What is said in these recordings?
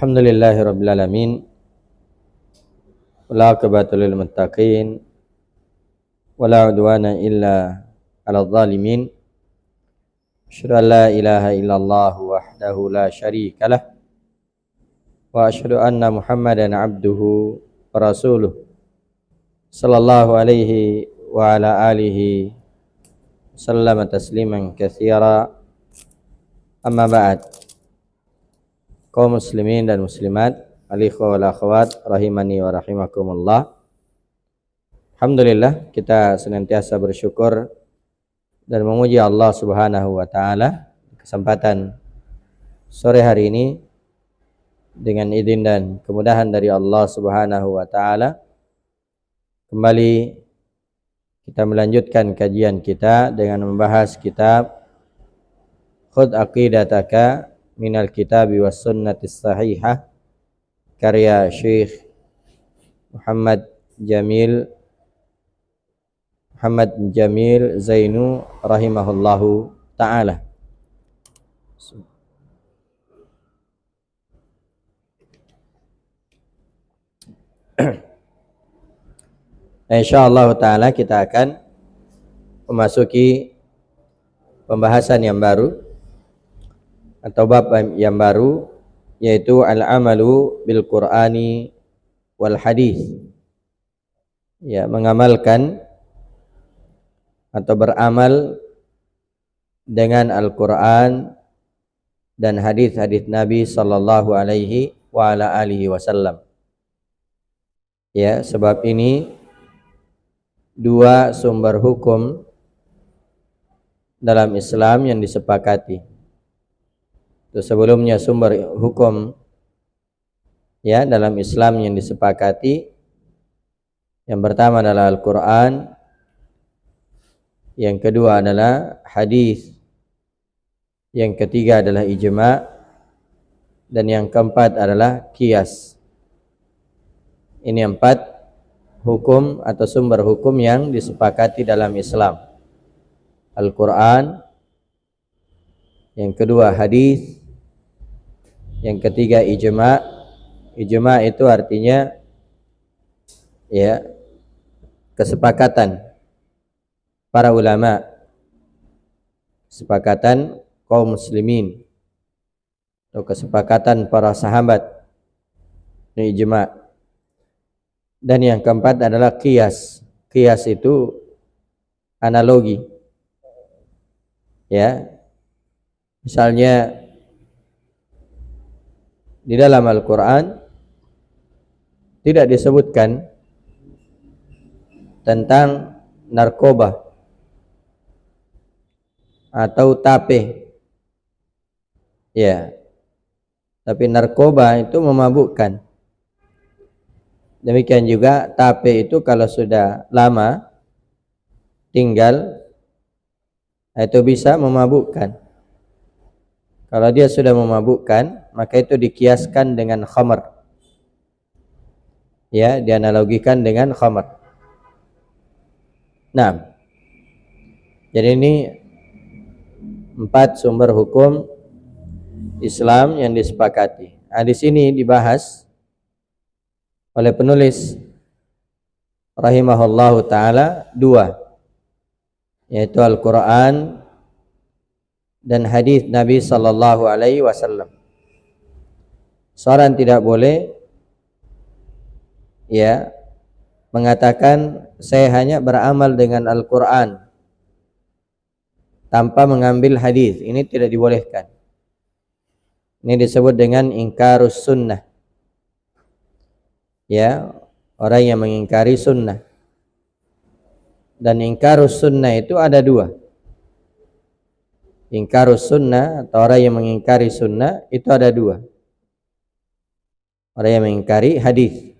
Alhamdulillahi rabbil alamin. Wal aqibatu lil muttaqin. Wala udwana illa 'alal zalimin. Asyhadu an la ilaha illallah wahdahu la syarikalah. Wa asyhadu anna Muhammadan 'abduhu wa rasuluh. Sallallahu alaihi wa ala alihi sallama tasliman katsira. Amma ba'd. Kaum muslimin dan muslimat, al-ikhwa wal akhwat rahimani wa rahimakumullah. Alhamdulillah, kita senantiasa bersyukur dan memuji Allah Subhanahu wa taala kesempatan sore hari ini dengan izin dan kemudahan dari Allah Subhanahu wa taala kembali kita melanjutkan kajian kita dengan membahas kitab Khudh Aqidataka minal kitabi was sunnatis sahihah karya Syekh Muhammad Jamil Zainu rahimahullahu ta'ala. Insyaallah ta'ala kita akan memasuki pembahasan yang baru atau bab yang baru, yaitu al-amalu bil Qur'ani wal hadis. Ya, mengamalkan atau beramal dengan Al-Qur'an dan hadis-hadis Nabi sallallahu alaihi wa ala alihi wasallam. Ya, sebab ini dua sumber hukum dalam Islam yang disepakati. Itu sebelumnya sumber hukum ya dalam Islam yang disepakati, yang pertama adalah Al-Qur'an, yang kedua adalah hadis, yang ketiga adalah ijma', dan yang keempat adalah qiyas. Ini 4 hukum atau sumber hukum yang disepakati dalam Islam. Al-Qur'an, yang kedua hadis, yang ketiga ijma'. Ijma' itu artinya ya kesepakatan para ulama, kesepakatan kaum muslimin, atau kesepakatan para sahabat. Ini ijma'. Dan yang keempat adalah qiyas. Qiyas itu analogi. Ya. Misalnya di dalam Al-Qur'an tidak disebutkan tentang narkoba atau tape. Ya. Tapi narkoba itu memabukkan. Demikian juga tape itu kalau sudah lama tinggal itu bisa memabukkan. Kalau dia sudah memabukkan, maka itu dikiaskan dengan khamr. Ya, dianalogikan dengan khamr. Nah, jadi ini 4 sumber hukum Islam yang disepakati. Nah, di sini dibahas oleh penulis rahimahullahu ta'ala 2, yaitu Al-Quran dan hadis Nabi sallallahu alaihi wasallam. Seorang tidak boleh ya mengatakan saya hanya beramal dengan Al-Quran tanpa mengambil hadis. Ini tidak dibolehkan. Ini disebut dengan ingkarus sunnah. Ya, orang yang mengingkari sunnah. Dan ingkarus sunnah itu ada 2. Ingkarus sunnah atau orang yang mengingkari sunnah itu ada 2. Orang yang mengingkari hadis.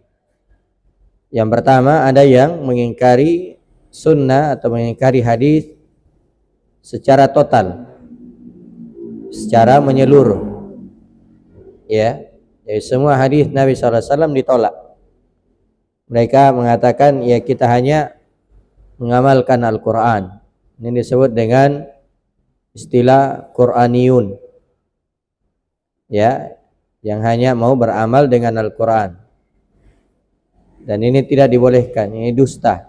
Yang pertama, ada yang mengingkari sunnah atau mengingkari hadis secara total, secara menyeluruh. Ya, jadi semua hadis Nabi SAW ditolak. Mereka mengatakan ya kita hanya mengamalkan Al-Quran. Ini disebut dengan istilah Qur'aniyun. Ya, yang hanya mau beramal dengan Al-Quran. Dan ini tidak dibolehkan, ini dusta.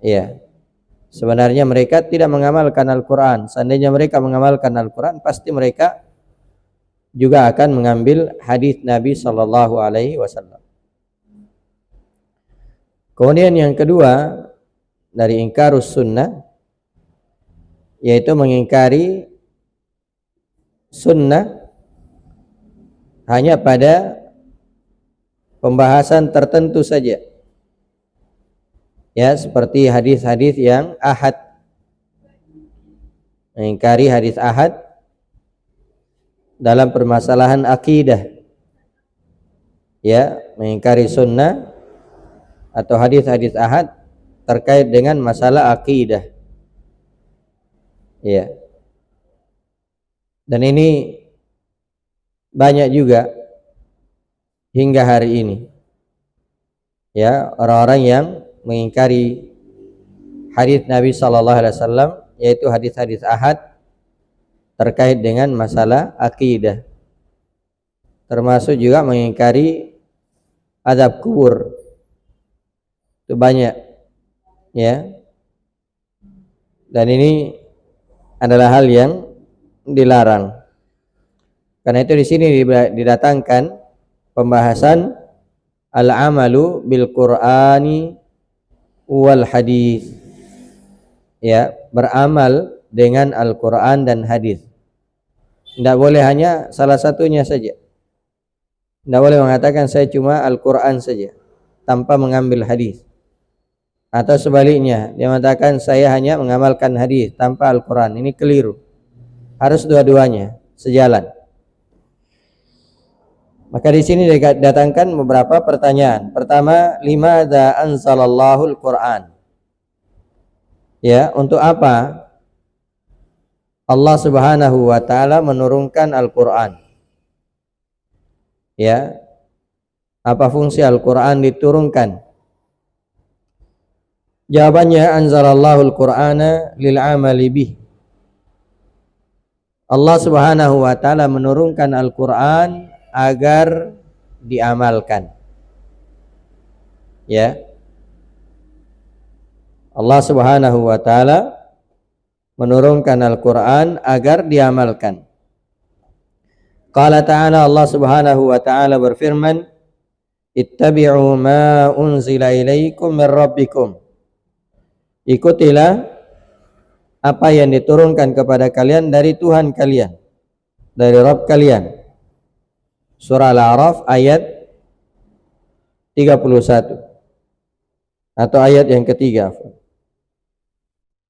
Ya, sebenarnya mereka tidak mengamalkan Al-Quran. Seandainya mereka mengamalkan Al-Quran, pasti mereka juga akan mengambil hadis Nabi Sallallahu Alaihi Wasallam. Kemudian yang kedua dari ingkarus sunnah, yaitu mengingkari sunnah hanya pada pembahasan tertentu saja. Ya, seperti hadis-hadis yang ahad. Mengingkari hadis ahad dalam permasalahan akidah. Ya, mengingkari sunnah atau hadis-hadis ahad terkait dengan masalah akidah. Ya. Dan ini banyak juga hingga hari ini. Ya, orang-orang yang mengingkari hadis Nabi sallallahu alaihi wasallam, yaitu hadis-hadis ahad terkait dengan masalah akidah. Termasuk juga mengingkari azab kubur. Itu banyak, ya. Dan ini adalah hal yang dilarang. Karena itu di sini didatangkan pembahasan al-amalu bil Qur'ani wal hadis. Ya, beramal dengan Al-Qur'an dan hadis. Tidak boleh hanya salah satunya saja. Tidak boleh mengatakan saya cuma Al-Quran saja tanpa mengambil hadis. Atau sebaliknya, dia mengatakan saya hanya mengamalkan hadis tanpa Al-Quran. Ini keliru. Harus dua-duanya sejalan. Maka di sini didatangkan beberapa pertanyaan. Pertama, limadza anzalallahu al-Quran? Ya, untuk apa Allah Subhanahu wa taala menurunkan Al-Quran? Ya, apa fungsi Al-Quran diturunkan? Jawabannya, anzalallahu al-Qur'ana lil amali bih. Allah Subhanahu wa taala menurunkan Al-Quran agar diamalkan. Ya. Allah Subhanahu wa taala menurunkan Al-Quran agar diamalkan. Qala ta'ala, Allah Subhanahu wa taala berfirman, ittabi'u ma unzila ilaikum min rabbikum. Ikutilah apa yang diturunkan kepada kalian dari Tuhan kalian, dari Rabb kalian. Surah Al-A'raf ayat 31 atau ayat yang ketiga.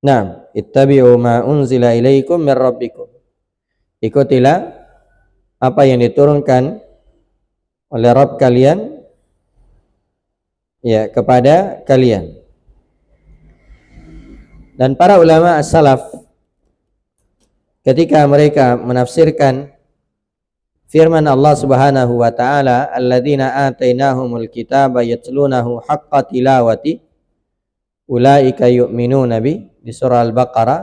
Nah, ittabi'u ma unzila ilaikum min rabbikum. Ikutilah apa yang diturunkan oleh Rabb kalian, ya, kepada kalian. Dan para ulama as-salaf ketika mereka menafsirkan firman Allah Subhanahu wa taala, alladzina atainahumul kitaba yatlunahu haqqa tilawati ulaika yu'minuna bi, di surah Al-Baqarah,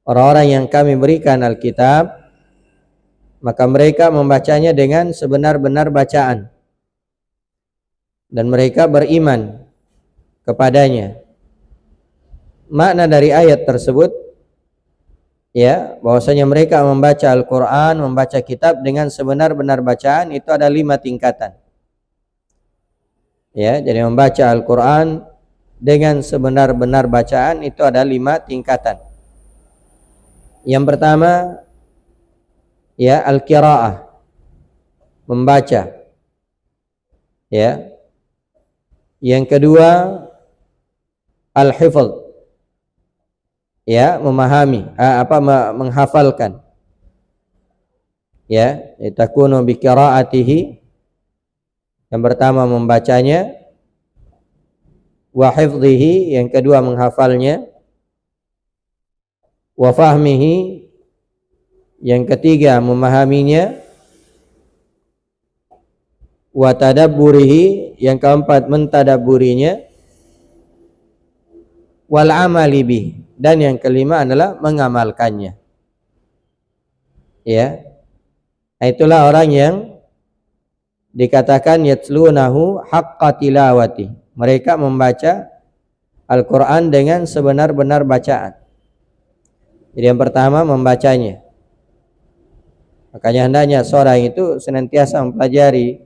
orang-orang yang kami berikan Alkitab maka mereka membacanya dengan sebenar-benar bacaan dan mereka beriman kepadanya. Makna dari ayat tersebut, ya, bahwasanya mereka membaca Al-Quran, membaca kitab dengan sebenar-benar bacaan, itu ada 5 tingkatan. Ya, jadi membaca Al-Quran dengan sebenar-benar bacaan itu ada 5 tingkatan. Yang pertama, ya, al-qiraah, membaca. Ya. Yang kedua, al-hifdz, ya, memahami, menghafalkan. Ya, takunu bi qiraatihi, yang pertama membacanya, wa hifdhihi, yang kedua menghafalnya, wa fahmihi, yang ketiga memahaminya, wa tadabburihi, yang keempat mentadabburinya, wal amali bih, dan yang kelima adalah mengamalkannya. Ya. Itulah orang yang dikatakan yatlunahu haqqa tilawati. Mereka membaca Al-Quran dengan sebenar-benar bacaan. Jadi yang pertama membacanya. Makanya hendaknya seorang itu senantiasa mempelajari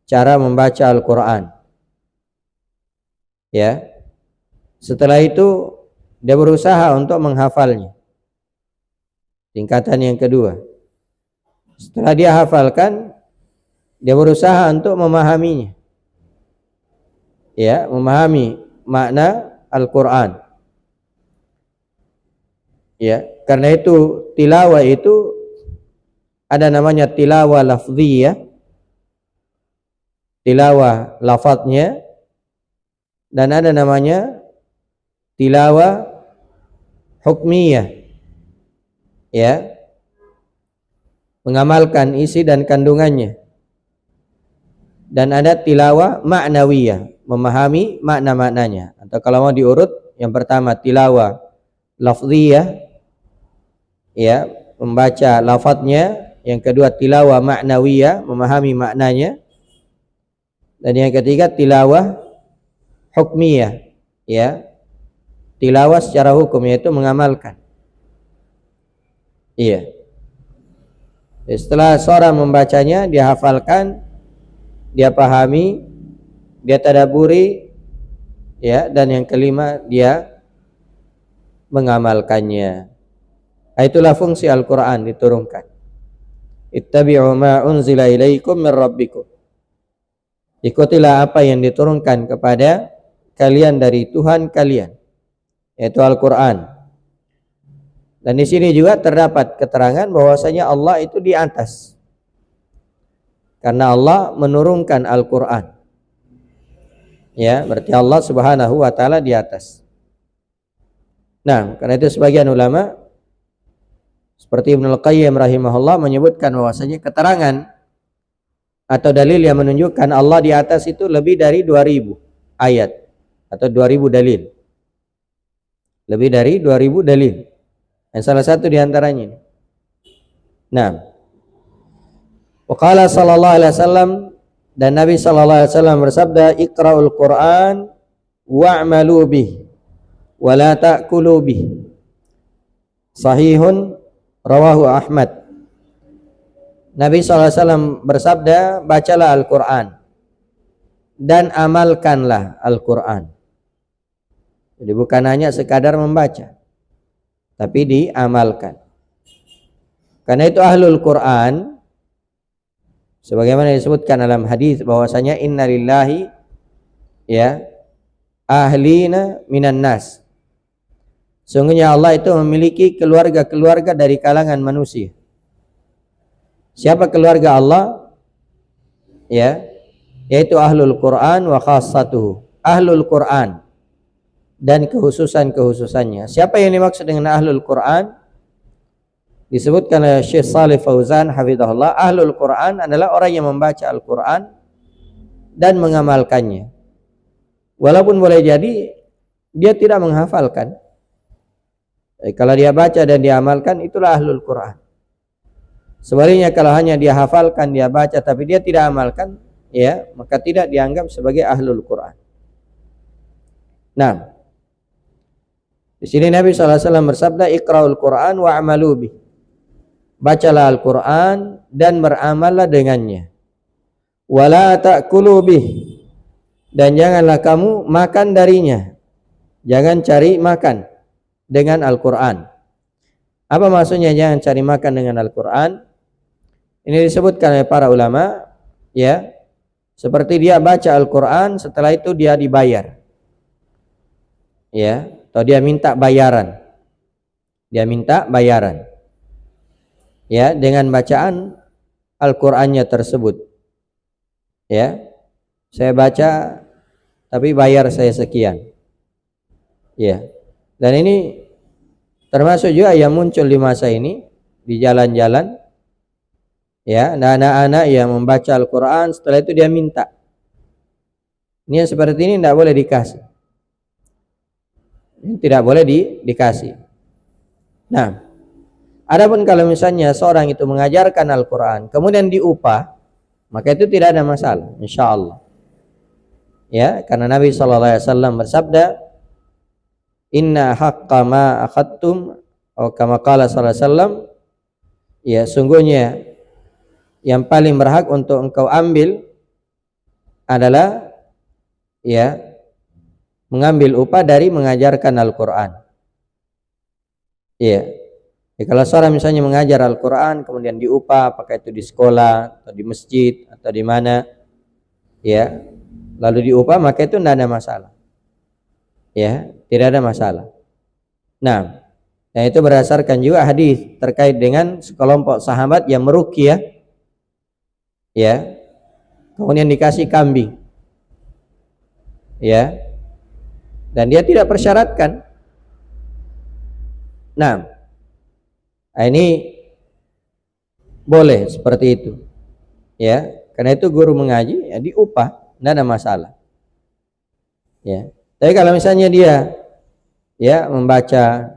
cara membaca Al-Quran. Ya. Setelah itu dia berusaha untuk menghafalnya. Tingkatan yang kedua. Setelah dia hafalkan, dia berusaha untuk memahaminya. Ya, memahami makna Al-Quran. Ya, karena itu tilawah itu ada namanya tilawah lafziyah, tilawah lafadznya, dan ada namanya tilawah hukmiyah. Ya, mengamalkan isi dan kandungannya. Dan ada tilawah ma'nawiyah, memahami makna-maknanya. Atau kalau mau diurut, yang pertama tilawah lafziyah, ya, membaca lafadznya. Yang kedua tilawah ma'nawiyah, memahami maknanya. Dan yang ketiga tilawah hukmiyah, ya, tilawah secara hukum, yaitu mengamalkan. Iya. Setelah seorang membacanya, dia hafalkan, dia pahami, dia tadabburi, ya, dan yang kelima dia mengamalkannya. Itulah fungsi Al-Quran diturunkan. Ittabi'u ma unzila ilaikum min rabbikum. Ikutilah apa yang diturunkan kepada kalian dari Tuhan kalian, yaitu Al-Quran. Dan di sini juga terdapat keterangan bahwasanya Allah itu di atas, karena Allah menurunkan Al-Quran. Ya, berarti Allah Subhanahu wa ta'ala di atas. Nah, karena itu sebagian ulama seperti Ibnul Qayyim rahimahullah menyebutkan bahwasanya keterangan atau dalil yang menunjukkan Allah di atas itu lebih dari 2000 ayat atau 2000 dalil. Lebih dari 2000 dalil. Dan salah satu di antaranya. Nah, waqala sallallahu alaihi wasallam, dan Nabi sallallahu alaihi wasallam bersabda, "Iqra'ul Qur'an wa'malu bih wa la ta'kulu bih." Sahihun rawahu Ahmad. Nabi sallallahu alaihi wasallam bersabda, bacalah Al-Qur'an dan amalkanlah Al-Qur'an. Jadi bukan hanya sekadar membaca, tapi diamalkan. Karena itu ahlul Qur'an, sebagaimana disebutkan dalam hadis bahwasanya innalillahi, ya, ahlina minan nas. Sungguhnya Allah itu memiliki keluarga-keluarga dari kalangan manusia. Siapa keluarga Allah? Ya, yaitu ahlul Quran wa khassatuhu. Ahlul Quran dan kehususan-kehususannya. Siapa yang dimaksud dengan ahlul Quran? Disebutkan oleh Syekh Shalih Fauzan hafizahullah, ahlul Quran adalah orang yang membaca Al-Quran dan mengamalkannya. Walaupun boleh jadi dia tidak menghafalkan. Kalau dia baca dan dia amalkan, itulah ahlul Quran. Sebaliknya kalau hanya dia hafalkan, dia baca tapi dia tidak amalkan, ya, maka tidak dianggap sebagai ahlul Quran. Nah, di sini Nabi SAW bersabda, Iqra'ul Quran wa amalu bih. Bacalah Al-Quran dan beramallah dengannya. Wala ta'kulu bih. Dan janganlah kamu makan darinya. Jangan cari makan dengan Al-Quran. Apa maksudnya jangan cari makan dengan Al-Quran? Ini disebutkan oleh para ulama, ya, seperti dia baca Al-Quran, setelah itu dia dibayar, ya, atau dia minta bayaran. Dia minta bayaran, ya, dengan bacaan Al-Qur'annya tersebut. Ya, saya baca tapi bayar saya sekian. Ya. Dan ini termasuk juga yang muncul di masa ini di jalan-jalan, ya, anak-anak yang membaca Al-Qur'an setelah itu dia minta. Ini yang seperti ini tidak boleh dikasih. Ini tidak boleh dikasih. Nah, Adapun kalau misalnya seorang itu mengajarkan Al-Quran kemudian diupah, maka itu tidak ada masalah, insya Allah. Ya, karena Nabi SAW bersabda, Inna haqqa ma akhadtum, atau kama qala sallallahu alaihi wasallam, ya sungguhnya yang paling berhak untuk engkau ambil adalah ya mengambil upah dari mengajarkan Al-Quran. Ya. Ya, kalau seorang misalnya mengajar Al-Quran kemudian diupah, apakah itu di sekolah atau di masjid atau di mana, ya, lalu diupah, maka itu tidak ada masalah. Ya, tidak ada masalah. Nah, itu berdasarkan juga hadis terkait dengan sekelompok sahabat yang meruqyah, ya, kemudian dikasih kambing, ya, dan dia tidak persyaratkan. Nah, ini boleh seperti itu, ya, karena itu guru mengaji ya diupah, tidak ada masalah, ya. Tapi kalau misalnya dia ya membaca,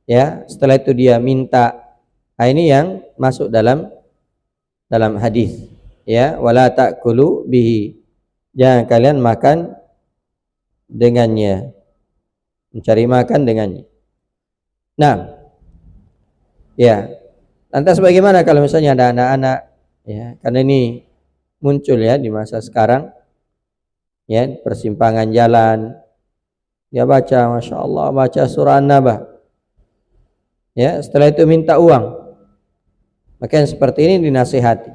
ya, setelah itu dia minta, ini yang masuk dalam hadis, ya, wala ta'kulu bihi, jangan kalian makan dengannya, mencari makan dengannya. Nah, ya, lantas bagaimana kalau misalnya ada anak-anak, ya, karena ini muncul ya di masa sekarang, ya, persimpangan jalan, dia baca, masya Allah, baca surah An-Naba, ya, setelah itu minta uang, maka yang seperti ini dinasihati,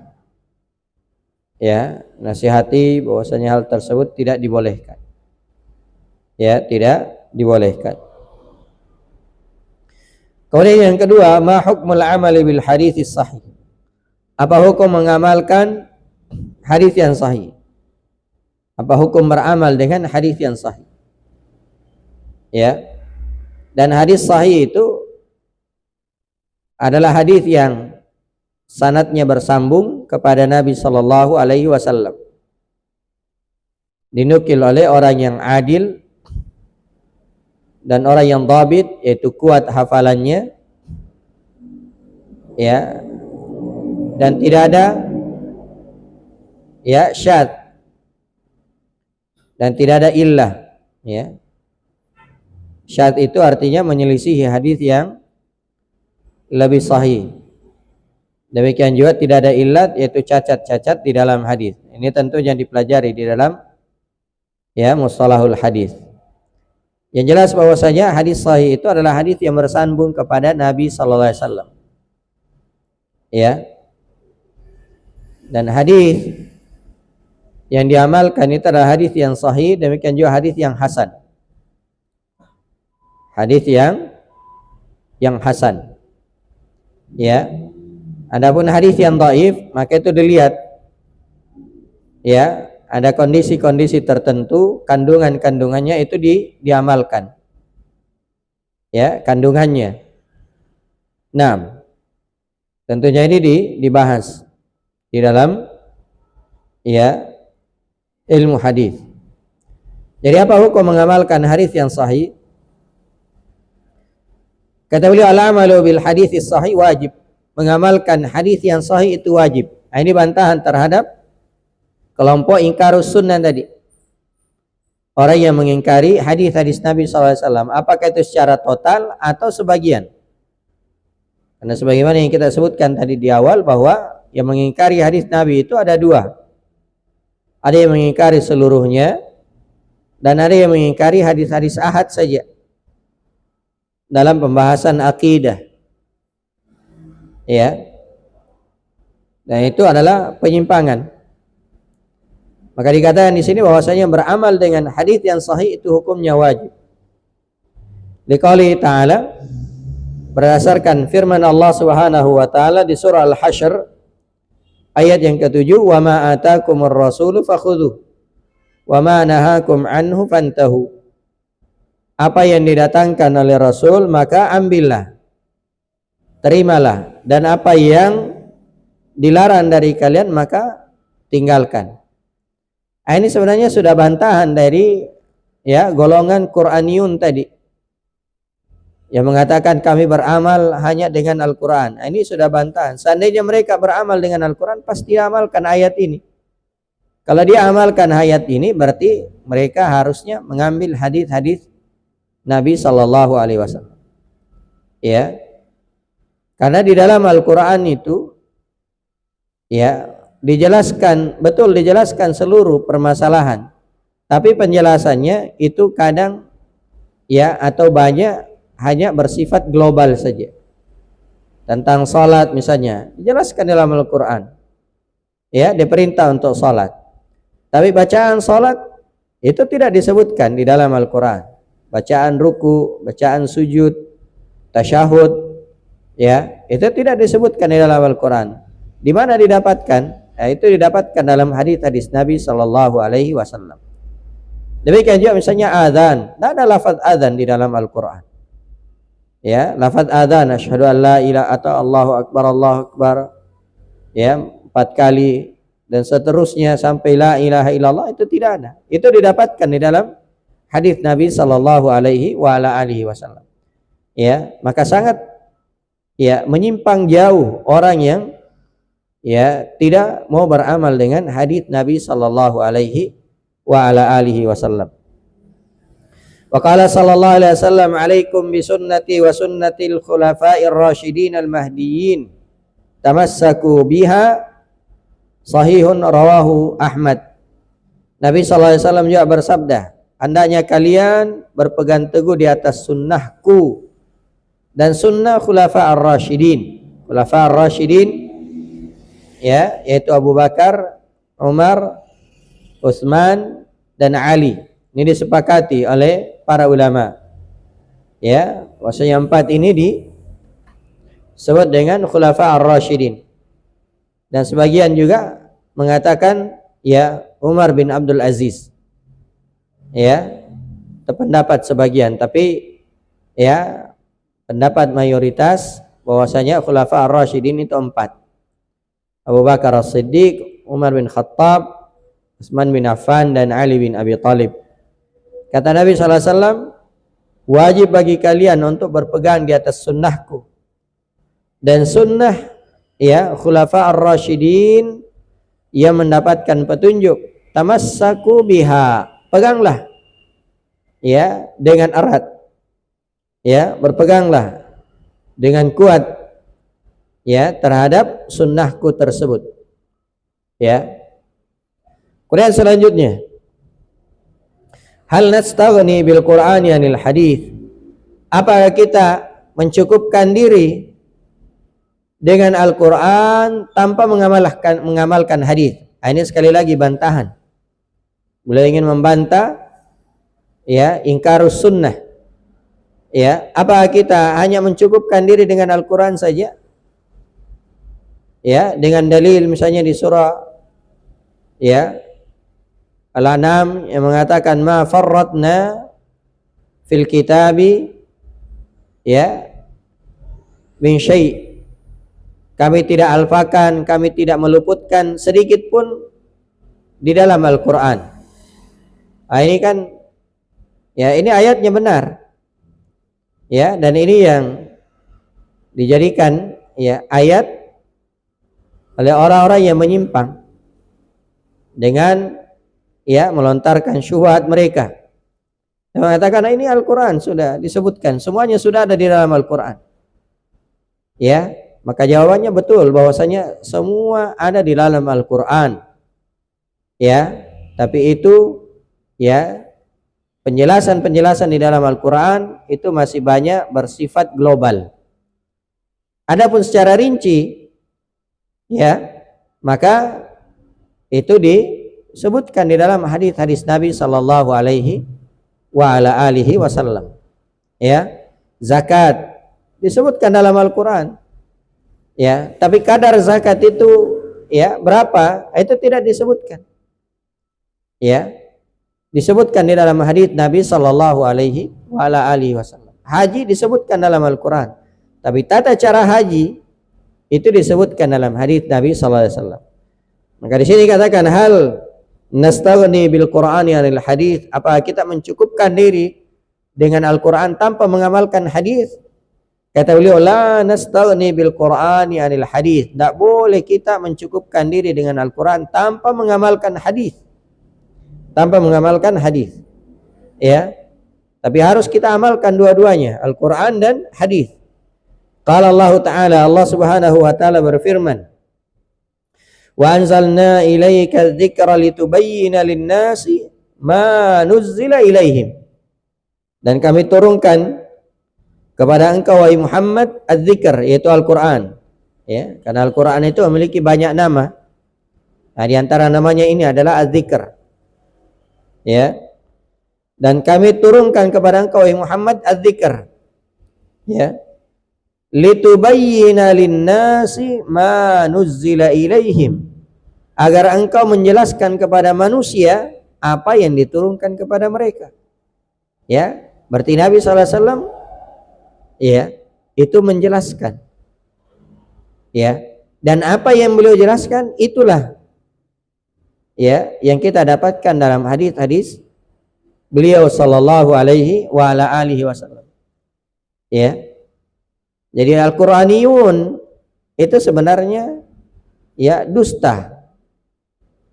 ya, nasihati bahwasanya hal tersebut tidak dibolehkan, ya, tidak dibolehkan. Kemudian yang kedua, ma hukmul amali bil hadits sahih. Apa hukum mengamalkan hadis yang sahih? Apa hukum beramal dengan hadis yang sahih? Ya. Dan hadis sahih itu adalah hadis yang sanadnya bersambung kepada Nabi sallallahu alaihi wasallam. Dinukil oleh orang yang adil dan orang yang dhabit, yaitu kuat hafalannya, ya, dan tidak ada ya syadz dan tidak ada illah, ya. Syadz itu artinya menyelisihi hadis yang lebih sahih. Demikian juga tidak ada illat, yaitu cacat-cacat di dalam hadis. Ini tentu yang dipelajari di dalam ya mustalahul hadis. Yang jelas bahwasanya hadis sahih itu adalah hadis yang bersambung kepada Nabi sallallahu alaihi wasallam. Ya. Dan hadis yang diamalkan itu adalah hadis yang sahih, demikian juga hadis yang hasan. Hadis yang hasan. Ya. Adapun hadis yang dhaif, maka itu dilihat, ya, ada kondisi-kondisi tertentu, kandungannya itu diamalkan, ya, kandungannya. Nah, tentunya ini dibahas di dalam ya ilmu hadis. Jadi apa hukum mengamalkan hadis yang sahih? Kata beliau, al-amalu bil hadis sahih wajib. Mengamalkan hadis yang sahih itu wajib. Ini bantahan terhadap kelompok ingkarus sunnah tadi. Orang yang mengingkari hadis-hadis Nabi SAW, apakah itu secara total atau sebagian? Karena sebagaimana yang kita sebutkan tadi di awal, bahwa yang mengingkari hadis Nabi itu ada dua. Ada yang mengingkari seluruhnya, dan ada yang mengingkari hadis-hadis ahad saja dalam pembahasan akidah. Ya. Dan itu adalah penyimpangan. Maka dikatakan di sini bahwasanya beramal dengan hadis yang sahih itu hukumnya wajib. Liqauli ta'ala, berdasarkan firman Allah Subhanahu wa taala di surah Al-Hasyr ayat yang ke-7, wa ma atakumur rasulu fakhudhu wa ma nahakum anhu fantahu. Apa yang didatangkan oleh Rasul maka ambillah, terimalah, dan apa yang dilarang dari kalian maka tinggalkan. Ini sebenarnya sudah bantahan dari ya golongan Qur'aniyun tadi. yang mengatakan kami beramal hanya dengan Al-Quran. Ini sudah bantahan. Seandainya mereka beramal dengan Al-Quran, pasti amalkan ayat ini. Kalau dia amalkan ayat ini, berarti mereka harusnya mengambil hadis-hadis Nabi Sallallahu Alaihi Wasallam. Ya, karena di dalam Al-Quran itu, ya, dijelaskan seluruh permasalahan. Tapi penjelasannya itu kadang, ya, atau banyak hanya bersifat global saja. Tentang salat misalnya, dijelaskan dalam Al-Quran. Ya, diperintah untuk salat. Tapi bacaan salat itu tidak disebutkan di dalam Al-Quran. Bacaan ruku, bacaan sujud, tasyahud, ya, itu tidak disebutkan di dalam Al-Quran. Di mana didapatkan? Ya, itu didapatkan dalam hadis-hadis Nabi Sallallahu Alaihi Wasallam. Demikian juga misalnya azan, tidak ada lafaz azan di dalam Al-Quran. Ya, lafaz adzan asyhadu an la ilaha atau Allahu akbar, ya, 4 kali dan seterusnya sampai la ilaha illallah, itu tidak ada. Itu didapatkan di dalam hadis Nabi sallallahu alaihi wasallam. Ya, maka sangat, ya, menyimpang jauh orang yang, ya, tidak mau beramal dengan hadis Nabi sallallahu alaihi wasallam. Wa qala sallallahu alaihi wasallam, alaikum bi sunnati wa sunnatil khulafa'ir rasyidin al mahdiyyin tamassaku biha, sahihun rawahu Ahmad. Nabi sallallahu alaihi wasallam juga bersabda, hendaknya kalian berpegang teguh di atas sunnahku dan sunnah khulafa'ir rasyidin. Khulafa'ir rasyidin, ya, yaitu Abu Bakar, Umar, Utsman dan Ali. Ini disepakati oleh para ulama. Ya, maksudnya 4 ini disebut dengan Khulafa ar-Rasyidin. Dan sebagian juga mengatakan, ya, Umar bin Abdul Aziz. Ya, terpendapat sebagian, tapi, ya, pendapat mayoritas bahwasanya Khulafa ar-Rasyidin itu 4. Abu Bakar As-Siddiq, Umar bin Khattab, Utsman bin Affan dan Ali bin Abi Thalib. Kata Nabi sallallahu alaihi wasallam, wajib bagi kalian untuk berpegang di atas sunnahku dan sunnah, ya, khulafa ar-rasyidin yang mendapatkan petunjuk. Tamassaku biha, peganglah, ya, dengan erat, ya, berpeganglah dengan kuat, ya, terhadap sunnahku tersebut. Ya. Kemudian selanjutnya, hal nastaghni bil Qur'ani anil hadis. Apakah kita mencukupkan diri dengan Al-Qur'an tanpa mengamalkan hadis? Ini sekali lagi bantahan. Beliau ingin membantah, ya, ingkarus sunnah. Ya, apakah kita hanya mencukupkan diri dengan Al-Qur'an saja? Ya, dengan dalil misalnya di surah, ya, Al-An'am yang mengatakan ma farratna fil kitabi, ya, min syai'. Kami tidak alfakan, kami tidak meluputkan sedikit pun di dalam Al-Qur'an. Nah, ini kan, ya, ini ayatnya benar. Ya, dan ini yang dijadikan, ya, ayat oleh orang-orang yang menyimpang dengan, ya, melontarkan syubhat mereka. Dia mengatakan, nah, ini Al-Quran sudah disebutkan, semuanya sudah ada di dalam Al-Quran. Ya, maka jawabannya betul bahwasanya semua ada di dalam Al-Quran. Ya, tapi itu, ya, penjelasan-penjelasan di dalam Al-Quran itu masih banyak bersifat global. Adapun secara rinci, ya, maka itu disebutkan di dalam hadis-hadis Nabi sallallahu alaihi wasallam. Ya, zakat disebutkan dalam Al-Qur'an. Ya, tapi kadar zakat itu, ya, berapa? Itu tidak disebutkan. Ya, disebutkan di dalam hadis Nabi sallallahu alaihi wasallam. Haji disebutkan dalam Al-Qur'an, tapi tata cara haji itu disebutkan dalam hadis Nabi sallallahu alaihi wasallam. Maka di sini katakan hal nastaghni bil Qur'ani anil hadis, apa kita mencukupkan diri dengan Al-Quran tanpa mengamalkan hadis. Kata beliau, la nastaghni bil Qur'ani anil hadis. Tak boleh kita mencukupkan diri dengan Al-Quran tanpa mengamalkan hadis. Tanpa mengamalkan hadis. Ya. Tapi harus kita amalkan dua-duanya, Al-Quran dan hadis. Qala Allah Ta'ala, Allah Subhanahu wa taala berfirman, wa anzalna ilaika dzikra litubayyana lin-nasi ma nuzzila ilaihim. Dan kami turunkan kepada engkau wahai Muhammad az-dzikr, yaitu Al-Quran. Ya, karena Al-Quran itu memiliki banyak nama. Nah, di antara namanya ini adalah az-dzikr. Ya. Dan kami turunkan kepada engkau wahai Muhammad az-dzikr. Ya. Litubayyana lin-nasi ma nuzzila ilaihim. Agar engkau menjelaskan kepada manusia apa yang diturunkan kepada mereka. Ya, berarti Nabi SAW ya, itu menjelaskan. Ya, dan apa yang beliau jelaskan itulah ya yang kita dapatkan dalam hadis-hadis beliau sallallahu alaihi wa ala alihi wasallam. Ya. Jadi Al-Quraniyun itu sebenarnya ya dusta.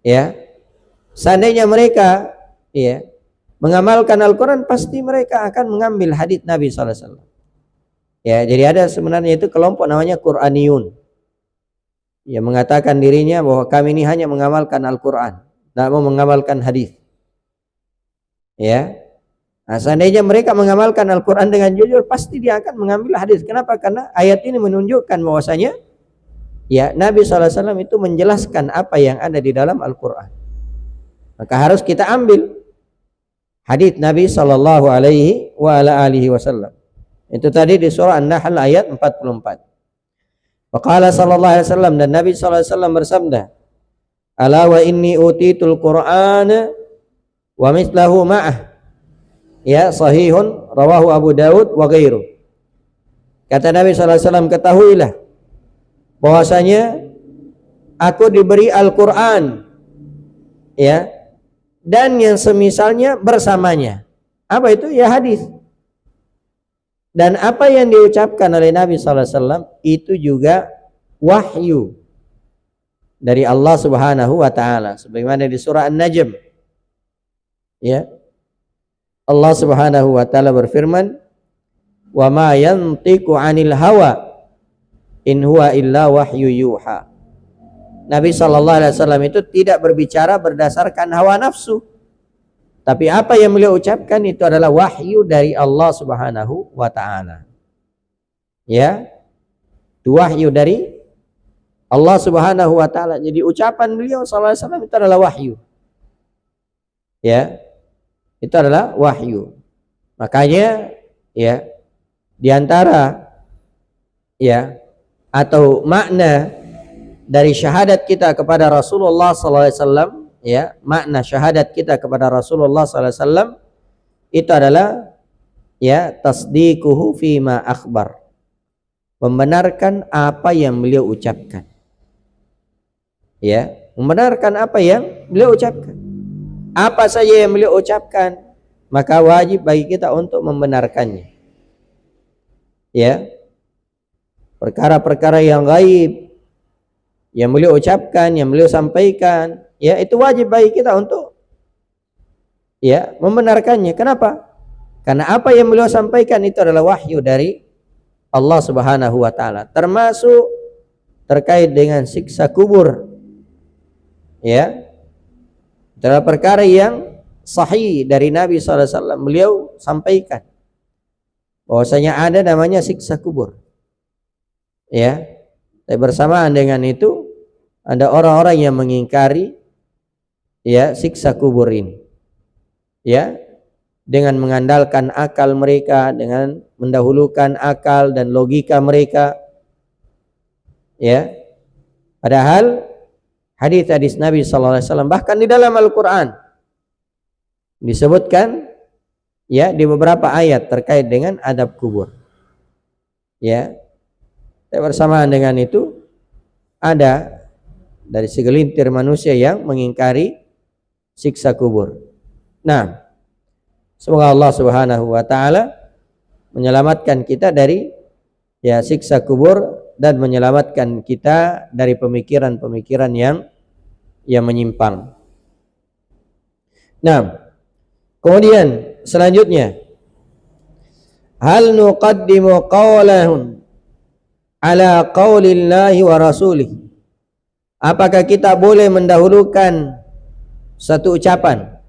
Ya. Seandainya mereka ya mengamalkan Al-Quran, pasti mereka akan mengambil hadis Nabi sallallahu alaihi wasallam. Ya, jadi ada sebenarnya itu kelompok namanya Quraniyun. Ya, mengatakan dirinya bahwa kami ini hanya mengamalkan Al-Quran, tidak mau mengamalkan hadis. Ya. Nah, seandainya mereka mengamalkan Al-Quran dengan jujur, pasti dia akan mengambil hadis. Kenapa? Karena ayat ini menunjukkan bahwasanya ya Nabi SAW itu menjelaskan apa yang ada di dalam Al-Quran. Maka harus kita ambil hadis Nabi Sallallahu Alaihi Wasallam. Itu tadi di surah An-Nahl ayat 44. Waqala sallallahu alaihi wasallam, dan Nabi sallallahu alaihi wasallam bersabda, ala wa inni utitul Qur'ana wa mithlahu ma'ah. Ya, sahihun rawahu Abu Daud wa ghairu. Kata Nabi sallallahu alaihi wasallam, ketahuilah bahwasanya aku diberi Al-Qur'an ya, dan yang semisalnya bersamanya. Apa itu? Ya, hadis. Dan apa yang diucapkan oleh Nabi sallallahu alaihi wasallam itu juga wahyu dari Allah Subhanahu wa taala, sebagaimana di surah An-Najm. Ya. Allah Subhanahu wa taala berfirman, "Wa ma yantiqu 'anil hawa in huwa illa wahyu yuha." Nabi sallallahu alaihi wasallam itu tidak berbicara berdasarkan hawa nafsu. Tapi apa yang beliau ucapkan itu adalah wahyu dari Allah Subhanahu wa taala. Ya. Itu wahyu dari Allah Subhanahu wa taala. Jadi ucapan beliau sallallahu alaihi wasallam itu adalah wahyu. Ya. Itu adalah wahyu. Makanya ya, di antara ya atau makna dari syahadat kita kepada Rasulullah sallallahu alaihi wasallam, ya, makna syahadat kita kepada Rasulullah sallallahu alaihi wasallam itu adalah ya tasdiquhu fima akhbar. Membenarkan apa yang beliau ucapkan. Ya, membenarkan apa yang beliau ucapkan. Apa saja yang beliau ucapkan, maka wajib bagi kita untuk membenarkannya. Ya. Perkara-perkara yang gaib yang beliau ucapkan, yang beliau sampaikan, ya itu wajib bagi kita untuk ya membenarkannya. Kenapa? Karena apa yang beliau sampaikan itu adalah wahyu dari Allah Subhanahu wa taala, termasuk terkait dengan siksa kubur. Ya. Itu adalah perkara yang sahih dari Nabi sallallahu alaihi wasallam. Beliau sampaikan bahwasanya ada namanya siksa kubur. Ya. Tapi bersamaan dengan itu ada orang-orang yang mengingkari ya siksa kubur ini. Ya, dengan mengandalkan akal mereka, dengan mendahulukan akal dan logika mereka. Ya. Padahal hadis-hadis Nabi sallallahu alaihi wasallam bahkan di dalam Al-Qur'an disebutkan ya di beberapa ayat terkait dengan adab kubur. Ya. Bersamaan dengan itu ada dari segelintir manusia yang mengingkari siksa kubur. Nah, Semoga Allah Subhanahu wa taala menyelamatkan kita dari siksa kubur dan menyelamatkan kita dari pemikiran-pemikiran yang menyimpang. Nah, kemudian selanjutnya, hal nuqaddimu qawlahum ala qawlillahi wa rasulih. Apakah kita boleh mendahulukan satu ucapan,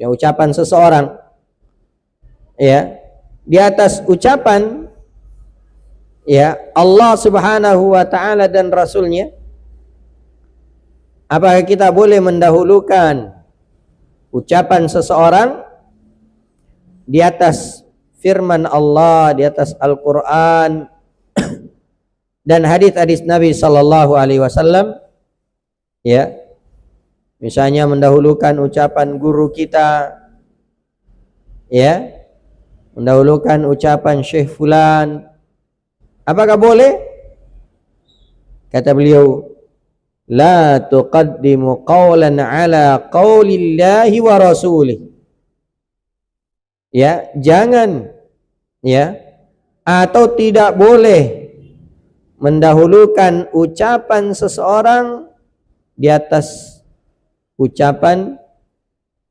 ucapan seseorang di atas ucapan Allah Subhanahu wa taala dan rasulnya? Apakah kita boleh mendahulukan ucapan seseorang di atas firman Allah, di atas Al-Quran dan hadis-hadis Nabi sallallahu alaihi wasallam? Misalnya mendahulukan ucapan guru kita, mendahulukan ucapan Syekh fulan. Apakah boleh? Kata beliau, la tuqaddimu qawlan ala qawlillahi wa rasulih. Jangan atau tidak boleh mendahulukan ucapan seseorang di atas ucapan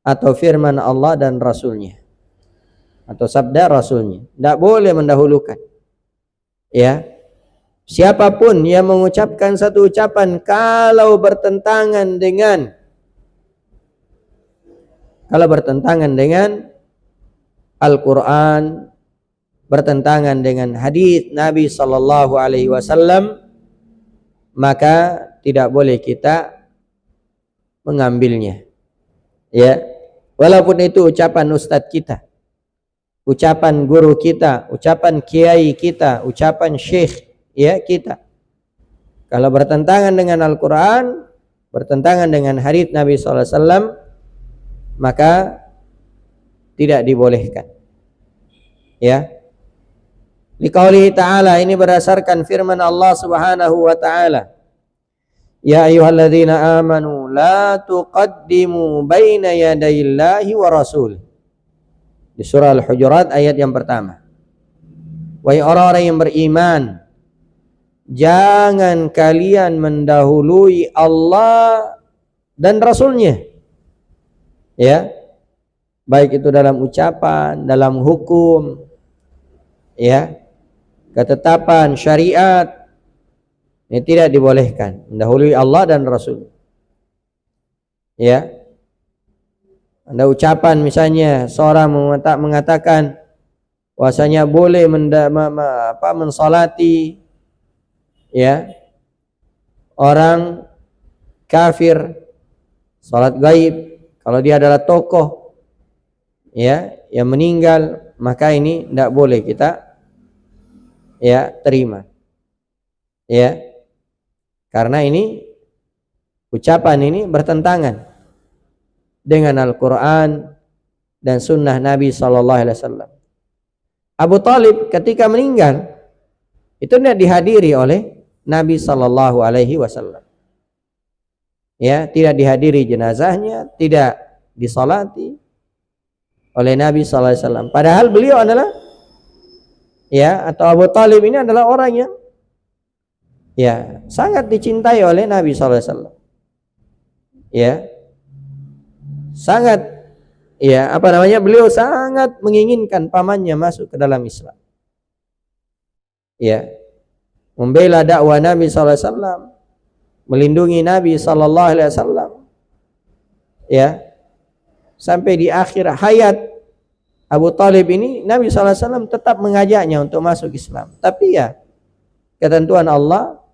atau firman Allah dan Rasulnya, atau sabda Rasulnya. Tidak boleh mendahulukan. Siapapun yang mengucapkan satu ucapan kalau bertentangan dengan Al-Quran, bertentangan dengan hadis Nabi sallallahu alaihi wasallam, maka tidak boleh kita mengambilnya. Walaupun itu ucapan ustadz kita, ucapan guru kita, ucapan kiai kita, ucapan syekh kita. Kalau bertentangan dengan Al-Quran, bertentangan dengan hadis Nabi sallallahu alaihi wasallam, maka tidak dibolehkan. Liqaulihi ta'ala, ini berdasarkan firman Allah Subhanahu wa ta'ala, ya ayyuhalladzina amanu la tuqaddimu baina yadayillahi wa rasul. Di surah Al-Hujurat ayat yang pertama. Wahai orang-orang yang beriman, jangan kalian mendahului Allah dan Rasulnya. Baik itu dalam ucapan, dalam hukum, ketetapan syariat, ini tidak dibolehkan mendahului Allah dan Rasul. Ada ucapan misalnya seorang mengatakan bahwasanya boleh mensolati orang kafir, salat gaib, kalau dia adalah tokoh yang meninggal, maka ini tidak boleh kita terima. Karena ini ucapan ini bertentangan dengan Al-Quran dan sunnah Nabi sallallahu alaihi wasallam. Abu Talib ketika meninggal itu tidak dihadiri oleh Nabi sallallahu alaihi wasallam. Tidak dihadiri jenazahnya, tidak disolati oleh Nabi sallallahu alaihi wasallam. Padahal beliau adalah atau Abu Talib ini adalah orang yang sangat dicintai oleh Nabi sallallahu alaihi wasallam. Sangat beliau sangat menginginkan pamannya masuk ke dalam Islam. Membela dakwah Nabi sallallahu alaihi wasallam, melindungi Nabi sallallahu alaihi wasallam. Sampai di akhir hayat Abu Talib ini Nabi sallallahu alaihi wasallam tetap mengajaknya untuk masuk Islam. Tapi ketentuan Allah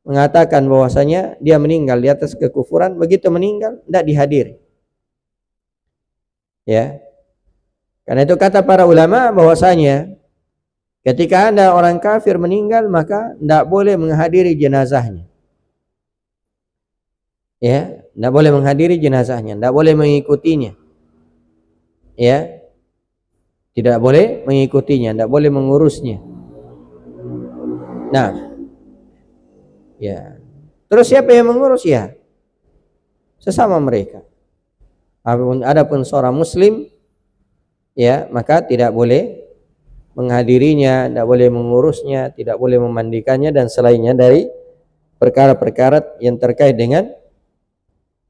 mengatakan bahwasanya dia meninggal di atas kekufuran, begitu meninggal tidak dihadiri. Karena itu kata para ulama bahwasanya ketika ada orang kafir meninggal, maka tidak boleh menghadiri jenazahnya. Tidak boleh menghadiri jenazahnya, tidak boleh mengikutinya. Tidak boleh mengikutinya, tidak boleh mengurusnya. Nah, terus siapa yang mengurus? Sesama mereka. Adapun seorang muslim ya, maka tidak boleh menghadirinya, tidak boleh mengurusnya, tidak boleh memandikannya dan selainnya dari perkara-perkara yang terkait dengan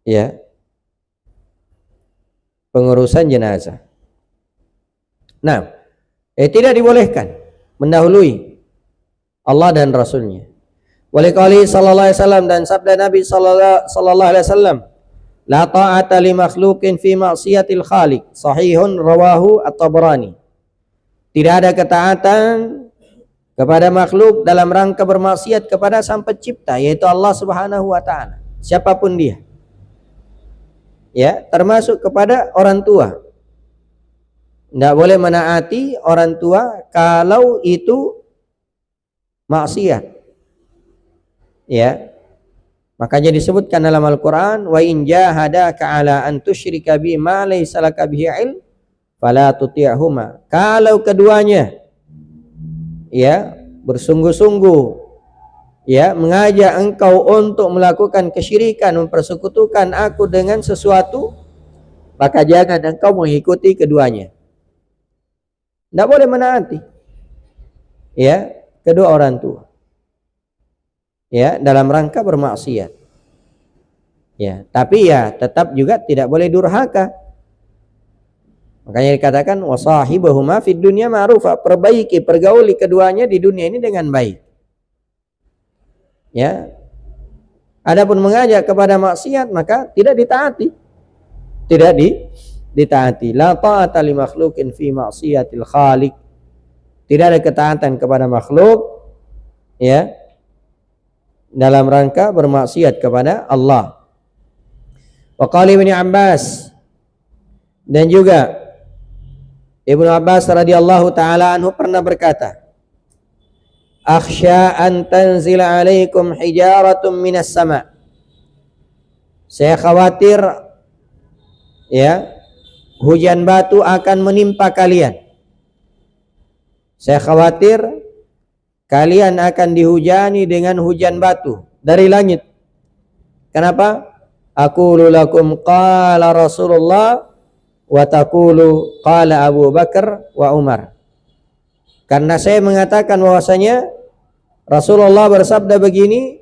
ya pengurusan jenazah. Nah, tidak dibolehkan mendahului Allah dan Rasulnya. Waliqali sallallahu alaihi wasallam, dan sabda Nabi sallallahu alaihi wasallam, la ta'ata li makhluqin fi ma'siyatil khaliq, sahihun rawahu at-Tabrani. Tidak ada ketaatan kepada makhluk dalam rangka bermaksiat kepada sang pencipta, yaitu Allah Subhanahu wa taala, siapapun dia. Ya, termasuk kepada orang tua. Tidak boleh menaati orang tua kalau itu maksiat. Ya. Makanya disebutkan dalam Al-Qur'an, wa in jahadaka 'ala an tusyrika bi ma laysa laka bihi 'ilm fala tuti'huma. Kalau keduanya ya bersungguh-sungguh ya mengajak engkau untuk melakukan kesyirikan, mempersekutukan aku dengan sesuatu, maka jangan engkau mengikuti keduanya. Tidak boleh menaati ya kedua orang tua ya dalam rangka bermaksiat. Ya, tapi ya tetap juga tidak boleh durhaka. Makanya dikatakan wasahibahuma fid dunya ma'rufa, perbaiki, pergauli keduanya di dunia ini dengan baik. Ya. Adapun mengajak kepada maksiat maka tidak ditaati. Tidak ditaati. La ta'ata li makhluqin fi maksiatil khaliq. Tidak ada ketaatan kepada makhluk ya dalam rangka bermaksiat kepada Allah. Wa qala Ibnu Abbas, dan juga Ibnu Abbas radhiyallahu taala anhu pernah berkata, akhsha an tanzila alaikum hijaratun minas sama. Saya khawatir ya hujan batu akan menimpa kalian. Saya khawatir kalian akan dihujani dengan hujan batu dari langit. Kenapa? Aqulu lakum qala Rasulullah wa taqulu qala Abu Bakar wa Umar. Karena saya mengatakan bahwasanya Rasulullah bersabda begini,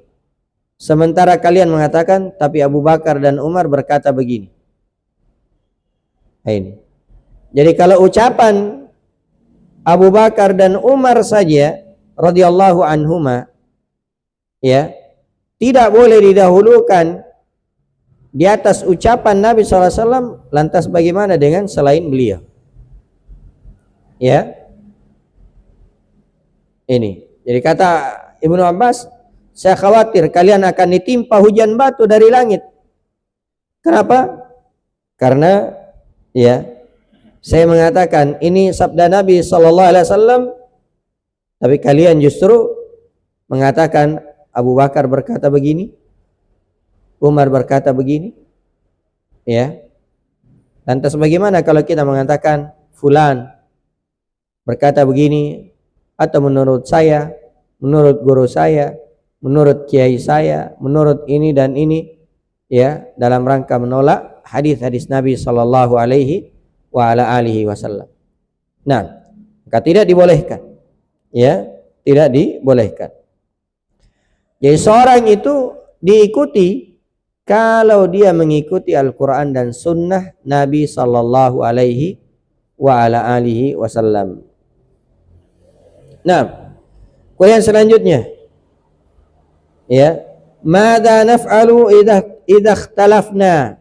sementara kalian mengatakan tapi Abu Bakar dan Umar berkata begini. Nah, ini. Jadi kalau ucapan Abu Bakar dan Umar saja radhiyallahu anhuma ya tidak boleh didahulukan di atas ucapan Nabi SAW, lantas bagaimana dengan selain beliau? Ya, ini. Jadi kata Ibnu Abbas, saya khawatir kalian akan ditimpa hujan batu dari langit. Kenapa? Karena ya, saya mengatakan ini sabda Nabi SAW, tapi kalian justru mengatakan Abu Bakar berkata begini, Umar berkata begini, ya. Lantas bagaimana kalau kita mengatakan fulan berkata begini, atau menurut saya, menurut guru saya, menurut kiai saya, menurut ini dan ini, ya, dalam rangka menolak hadis-hadis Nabi sallallahu alaihi wa ala alihi wasallam. Nah, maka tidak dibolehkan. Ya, tidak dibolehkan. Jadi seorang itu diikuti kalau dia mengikuti Al-Quran dan Sunnah Nabi sallallahu alaihi wa ala alihi wasallam. Nah, kemudian selanjutnya, ya, madza naf'alu idza ikhtalafna?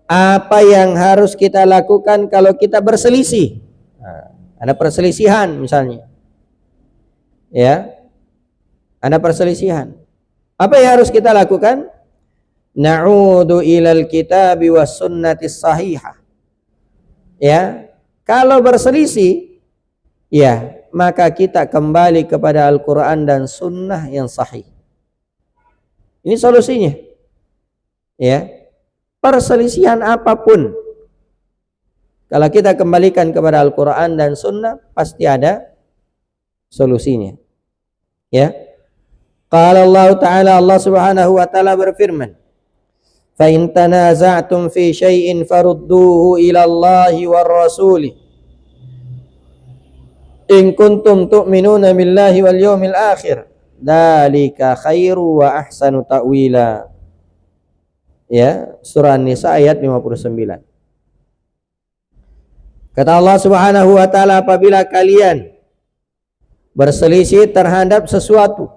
Apa yang harus kita lakukan kalau kita berselisih? Nah, ada perselisihan misalnya, ya, ada perselisihan. Apa yang harus kita lakukan? Na'udu ilal kitabi was sunnatis sahihah. Ya, kalau berselisih, ya, maka kita kembali kepada Al-Quran dan Sunnah yang sahih. Ini solusinya. Ya, perselisihan apapun, kalau kita kembalikan kepada Al-Quran dan Sunnah, pasti ada solusinya. Ya, qala Allah Ta'ala, Allah Subhanahu wa Ta'ala berfirman, فَإِن تَنَازَعْتُمْ فِي شَيْءٍ فَرُدُّوهُ إِلَى اللَّهِ وَالرَّسُولِ In kuntum tu'minuna billahi wal yawmil akhir, dzalika khairu wa ahsanu ta'wila. Ya, surah An-Nisa ayat 59. Kata Allah Subhanahu wa taala, apabila kalian berselisih terhadap sesuatu,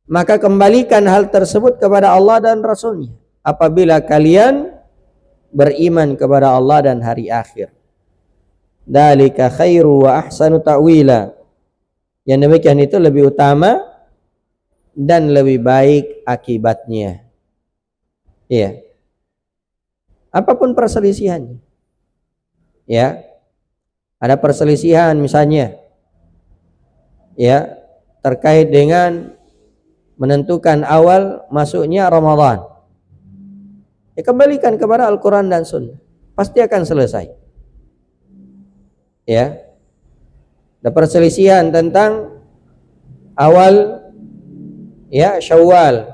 maka kembalikan hal tersebut kepada Allah dan Rasul-Nya. Apabila kalian beriman kepada Allah dan hari akhir, dzalika khairu wa ahsanu ta'wila. Yang demikian itu lebih utama dan lebih baik akibatnya. Ya. Apapun perselisihannya. Ya. Ada perselisihan misalnya, ya, terkait dengan menentukan awal masuknya Ramadan. Ya, kembalikan kepada Al-Quran dan Sunnah, pasti akan selesai. Ya, ada perselisihan tentang awal, ya, Syawal,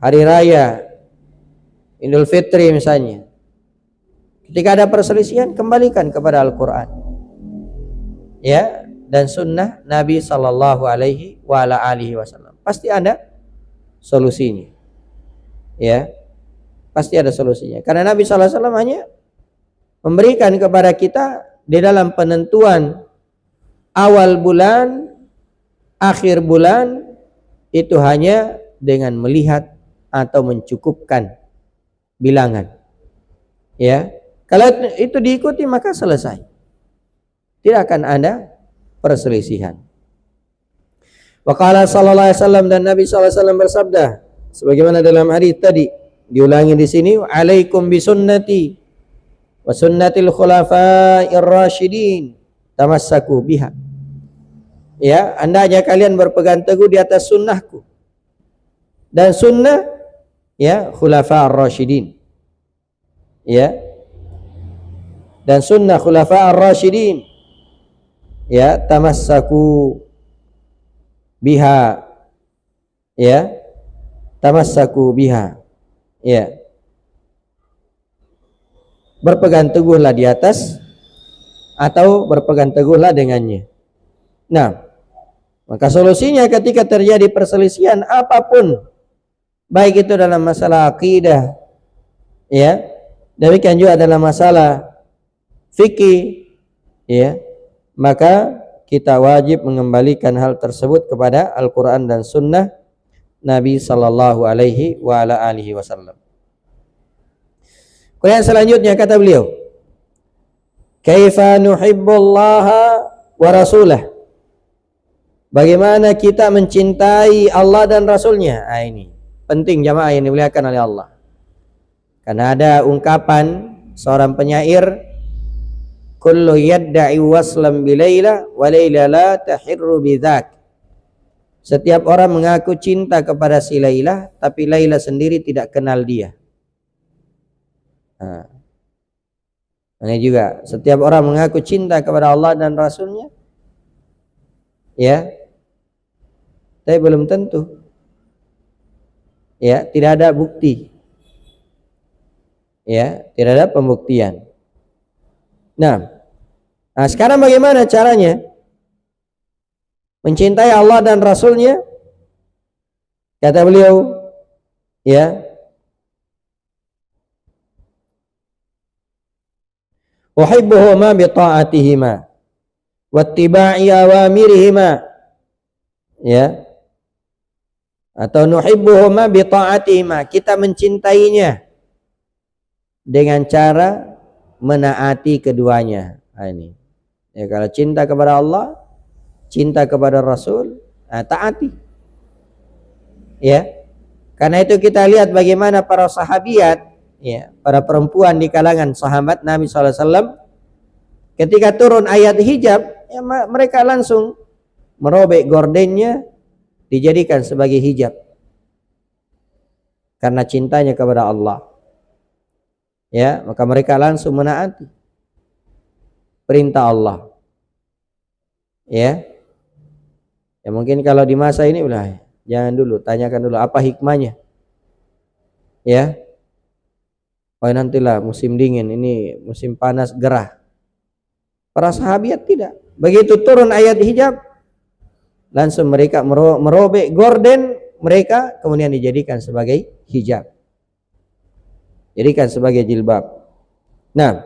hari raya Idul Fitri misalnya. Ketika ada perselisihan, kembalikan kepada Al-Quran, ya, dan Sunnah Nabi Sallallahu Alaihi Wasallam. Pasti ada solusinya, ya, pasti ada solusinya. Karena Nabi Sallallahu Alaihi Wasallam hanya memberikan kepada kita di dalam penentuan awal bulan, akhir bulan, itu hanya dengan melihat atau mencukupkan bilangan. Ya, kalau itu diikuti maka selesai. Tidak akan ada perselisihan. Wa qala sallallahu alaihi wasallam, dan Nabi sallallahu alaihi wasallam bersabda sebagaimana dalam hadis tadi, diulangi di sini, alaikum bisunnati wa sunnatil khulafa'ir rasyidin tamassaku biha. Ya, hendaknya kalian berpegang teguh di atas sunnahku dan sunnah, ya, khulafa'ir rasyidin. Ya, dan sunnah khulafa'ir rasyidin, ya, tamassaku biha, ya, tamassaku biha, ya, berpegang teguhlah di atas atau berpegang teguhlah dengannya. Nah, maka solusinya ketika terjadi perselisihan apapun, baik itu dalam masalah akidah, ya, demikian juga dalam masalah fikih, ya, maka kita wajib mengembalikan hal tersebut kepada Al-Quran dan Sunnah Nabi Sallallahu Alaihi Wasallam. Kemudian selanjutnya kata beliau, kaifa nuhibbullaha wa rasulah. Bagaimana kita mencintai Allah dan Rasulnya. Ini penting jamaah yang dimuliakan oleh Allah. Karena ada ungkapan seorang penyair, kullu yadda'i waslam bi Laila wa Laila la tahirru bidzak. Setiap orang mengaku cinta kepada si Laila, tapi Laila sendiri tidak kenal dia. Nah, ini juga setiap orang mengaku cinta kepada Allah dan Rasulnya, ya, tapi belum tentu, ya, tidak ada bukti, ya, tidak ada pembuktian. Nah, sekarang bagaimana caranya mencintai Allah dan Rasulnya? Kata beliau, ya, uhibbuhuma bi ta'atihima wattiba'i awamirihima, ya, atau nuhibbuhuma bi ta'atihima, kita mencintainya dengan cara menaati keduanya. Ini, ya, kalau cinta kepada Allah, cinta kepada Rasul, taati, ya. Karena itu kita lihat bagaimana para sahabiat, ya, para perempuan di kalangan sahabat Nabi SAW, ketika turun ayat hijab, ya, mereka langsung merobek gordennya, dijadikan sebagai hijab karena cintanya kepada Allah. Ya, maka mereka langsung menaati perintah Allah. Ya, ya, mungkin kalau di masa ini udah jangan dulu, tanyakan dulu apa hikmahnya. Ya, oh nantilah musim dingin, ini musim panas gerah. Para sahabat tidak, Begitu turun ayat hijab, langsung mereka merobek gorden mereka, kemudian dijadikan sebagai hijab, jadikan sebagai jilbab. Nah,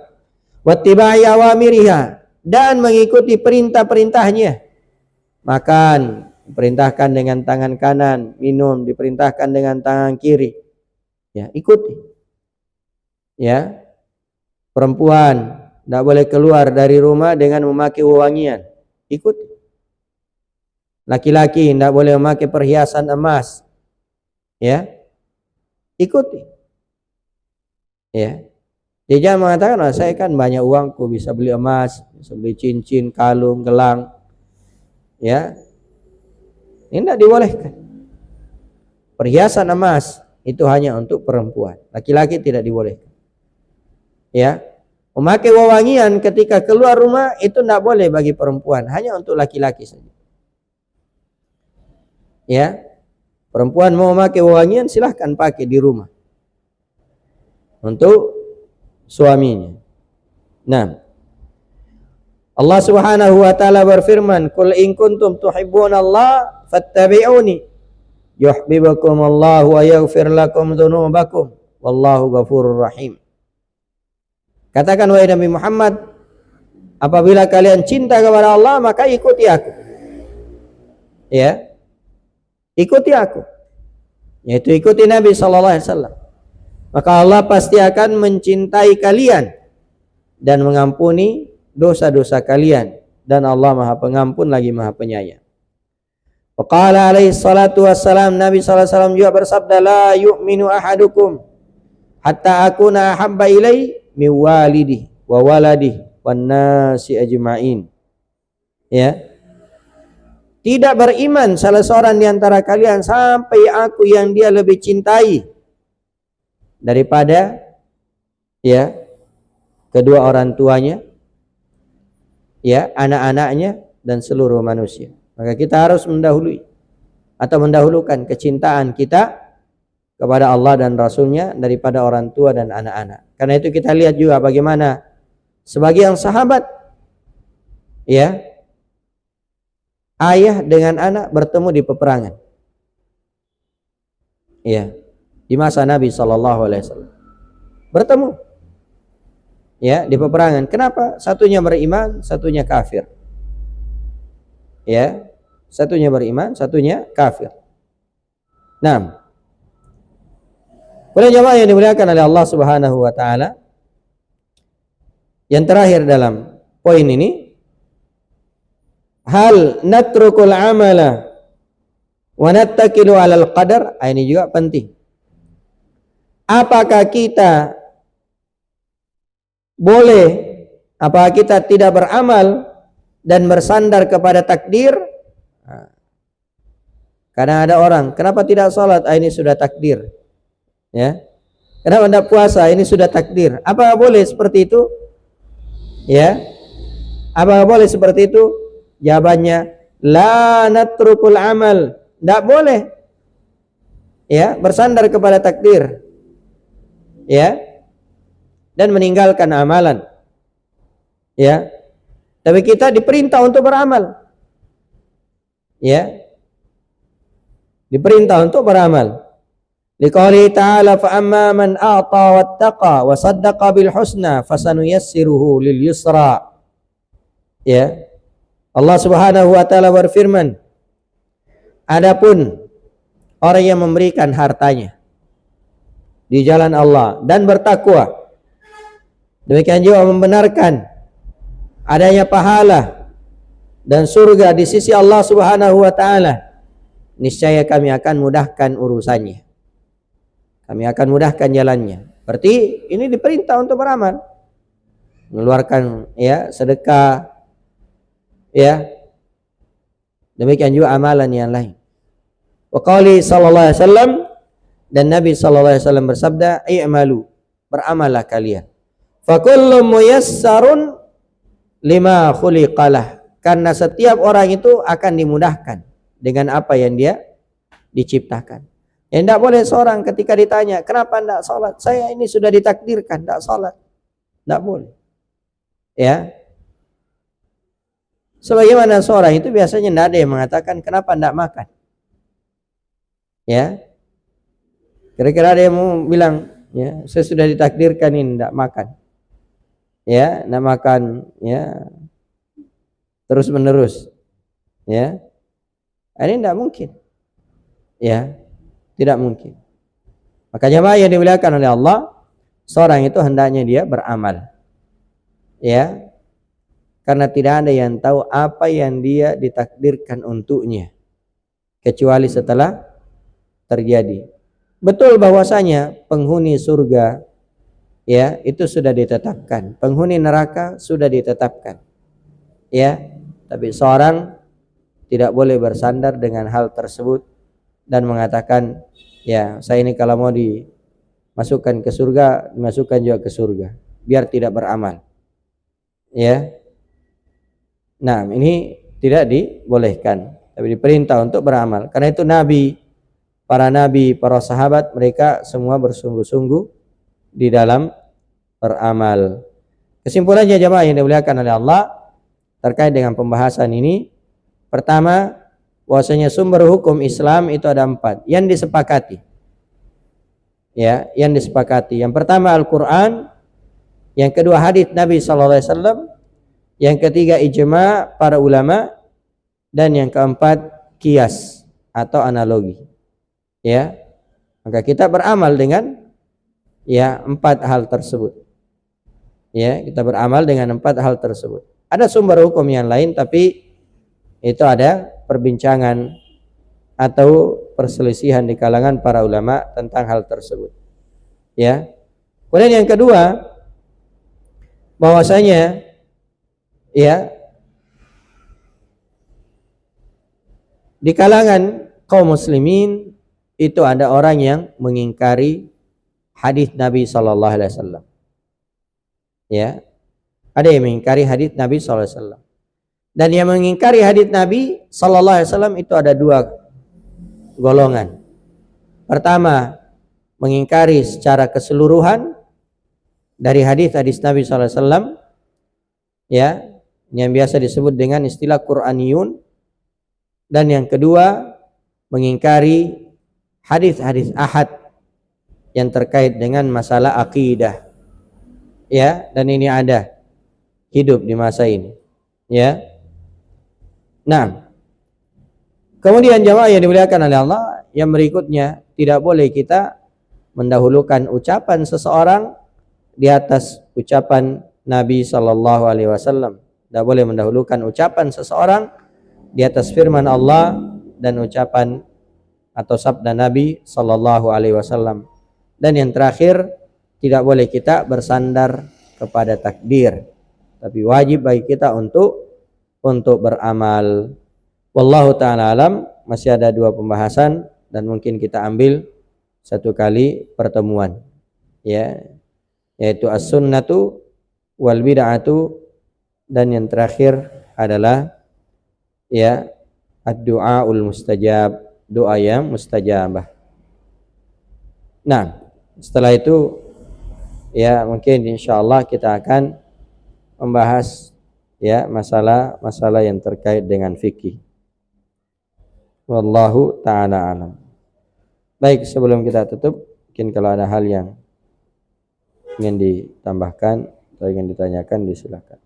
wattiba'i awamiriha, dan mengikuti perintah-perintahnya. Makan diperintahkan dengan tangan kanan, minum diperintahkan dengan tangan kiri. Ya, ikuti. Ya. Perempuan tidak boleh keluar dari rumah dengan memakai wewangian. Ikuti. Laki-laki tidak boleh memakai perhiasan emas. Ya. Ikuti. Ya. Dia jangan mengatakan, oh, saya kan banyak uangku, bisa beli emas, bisa beli cincin, kalung, gelang. Ya. Ini tidak dibolehkan. Perhiasan emas itu hanya untuk perempuan. Laki-laki tidak dibolehkan. Ya. Memakai wewangian ketika keluar rumah itu tidak boleh bagi perempuan, hanya untuk laki-laki saja. Ya. Perempuan mau memakai wewangian silahkan pakai di rumah. Untuk suaminya. Nah, Allah Subhanahu wa taala berfirman, "Qul in kuntum tuhibbunallaha fattabi'uni yuhibbukumullahu wa yaghfir lakum dzunubakum wallahu ghafurur rahim." Katakan wahai Nabi Muhammad, apabila kalian cinta kepada Allah, maka ikuti aku. Ya. Ikuti aku. Yaitu ikuti Nabi sallallahu alaihi wasallam. Maka Allah pasti akan mencintai kalian dan mengampuni dosa-dosa kalian, dan Allah Maha Pengampun lagi Maha Penyayang. Waqala alaihi salatu wassalam, Nabi sallallahu alaihi wasallam juga bersabda, la yu'minu ahadukum hatta akuna ahabba ilai min walidihi wa waladihi wan nasi ajma'in. Ya. Tidak beriman salah seorang di antara kalian sampai aku yang dia lebih cintai daripada ya kedua orang tuanya, ya, anak-anaknya dan seluruh manusia. Maka kita harus mendahului atau mendahulukan kecintaan kita kepada Allah dan Rasulnya daripada orang tua dan anak-anak. Karena itu kita lihat juga bagaimana sebagian sahabat, ya, ayah dengan anak bertemu di peperangan. Ya, di masa Nabi sallallahu alaihi wasallam. Bertemu. Ya, di peperangan. Kenapa? Satunya beriman, satunya kafir. Ya, satunya beriman, satunya kafir. Nah, para jamaah yang dimuliakan oleh Allah Subhanahu wa taala, yang terakhir dalam poin ini, hal natrukul amala wa nattakilu 'alal qadar. Ini juga penting. Apakah kita boleh, apakah kita tidak beramal dan bersandar kepada takdir? Karena ada orang, kenapa tidak sholat? Ini sudah takdir. Ya. Kenapa tidak puasa? Ini sudah takdir. Apa boleh seperti itu? Ya. Apa boleh seperti itu? Jawabannya, la natrukul amal. Tidak boleh. Ya, bersandar kepada takdir. Ya. Dan meninggalkan amalan. Ya. Tapi kita diperintah untuk beramal. Ya. Diperintah untuk beramal. Liqaulihi ta'ala fa amma man a'ta wattaqa wa saddaqa bil husna fasanuyassiruhu lil yusra. Ya. Allah Subhanahu wa taala berfirman, adapun orang yang memberikan hartanya di jalan Allah dan bertakwa, demikian juga membenarkan adanya pahala dan surga di sisi Allah Subhanahu wa taala, niscaya kami akan mudahkan urusannya. Kami akan mudahkan jalannya. Berarti ini diperintah untuk beramal. Mengeluarkan ya sedekah, ya. Demikian juga amalan yang lain. Wa qauli sallallahu alaihi wasallam, dan Nabi sallallahu alaihi wasallam bersabda, "I'malu", beramallah kalian. Fa kullu muyassarun lima khuliqalah, karena setiap orang itu akan dimudahkan dengan apa yang dia diciptakan. Ya, tidak boleh seorang ketika ditanya, kenapa tidak sholat? Saya ini sudah ditakdirkan tidak sholat. Tidak boleh. Ya. Sebagaimana seorang itu biasanya tidak ada yang mengatakan kenapa tidak makan. Ya, kira-kira ada yang mau bilang, ya, saya sudah ditakdirkan ini tidak makan. Ya, tidak makan, ya, terus menerus. Ya, ini tidak mungkin. Ya, tidak mungkin. Maka jemaah yang dimuliakan oleh Allah, seorang itu hendaknya dia beramal. Ya, karena tidak ada yang tahu apa yang dia ditakdirkan untuknya kecuali setelah terjadi. Betul bahwasanya penghuni surga, ya, itu sudah ditetapkan, penghuni neraka sudah ditetapkan. Ya, tapi seorang tidak boleh bersandar dengan hal tersebut dan mengatakan, ya, saya ini kalau mau dimasukkan ke surga, dimasukkan juga ke surga, biar tidak beramal. Ya. Nah, ini tidak dibolehkan, tapi diperintah untuk beramal. Karena itu para nabi, para sahabat, mereka semua bersungguh-sungguh di dalam beramal. Kesimpulannya jemaah yang dimuliakan oleh Allah terkait dengan pembahasan ini, pertama, bahwasanya sumber hukum Islam itu ada 4 yang disepakati. Ya, yang disepakati. Yang pertama Al-Qur'an, yang kedua hadis Nabi sallallahu alaihi wasallam, yang ketiga ijma' para ulama, dan yang keempat kias atau analogi. Ya, maka kita beramal dengan, ya, 4 hal tersebut. Ya, kita beramal dengan 4 hal tersebut. Ada sumber hukum yang lain, tapi itu ada perbincangan atau perselisihan di kalangan para ulama tentang hal tersebut. Ya. Kemudian yang kedua, bahwasanya, ya, di kalangan kaum muslimin itu ada orang yang mengingkari hadis Nabi sallallahu alaihi wasallam. Ya. Ada yang mengingkari hadis Nabi sallallahu alaihi wasallam. Dan yang mengingkari hadis Nabi sallallahu alaihi wasallam itu ada 2 golongan. Pertama, mengingkari secara keseluruhan dari hadis-hadis Nabi sallallahu alaihi wasallam, ya, yang biasa disebut dengan istilah Qur'aniyun. Dan yang kedua, mengingkari hadis-hadis ahad yang terkait dengan masalah akidah. Ya, dan ini ada hidup di masa ini. Ya. Nah, kemudian jemaah yang dimuliakan oleh Allah, yang berikutnya tidak boleh kita mendahulukan ucapan seseorang di atas ucapan Nabi sallallahu alaihi wasallam. Tidak boleh mendahulukan ucapan seseorang di atas firman Allah dan ucapan atau sabda Nabi sallallahu alaihi wasallam. Dan yang terakhir, tidak boleh kita bersandar kepada takdir, tapi wajib bagi kita untuk beramal. Wallahu ta'ala alam. Masih ada 2 pembahasan dan mungkin kita ambil 1 kali pertemuan, ya, yaitu as-sunnatu wal bid'atu, dan yang terakhir adalah, ya, ad-du'aul mustajab, doa yang mustajabah. Nah, setelah itu, ya, mungkin insyaallah kita akan membahas, ya, masalah yang terkait dengan fikih. Wallahu ta'ala alam. Baik, sebelum kita tutup, mungkin kalau ada hal yang ingin ditambahkan atau ingin ditanyakan, disilakan.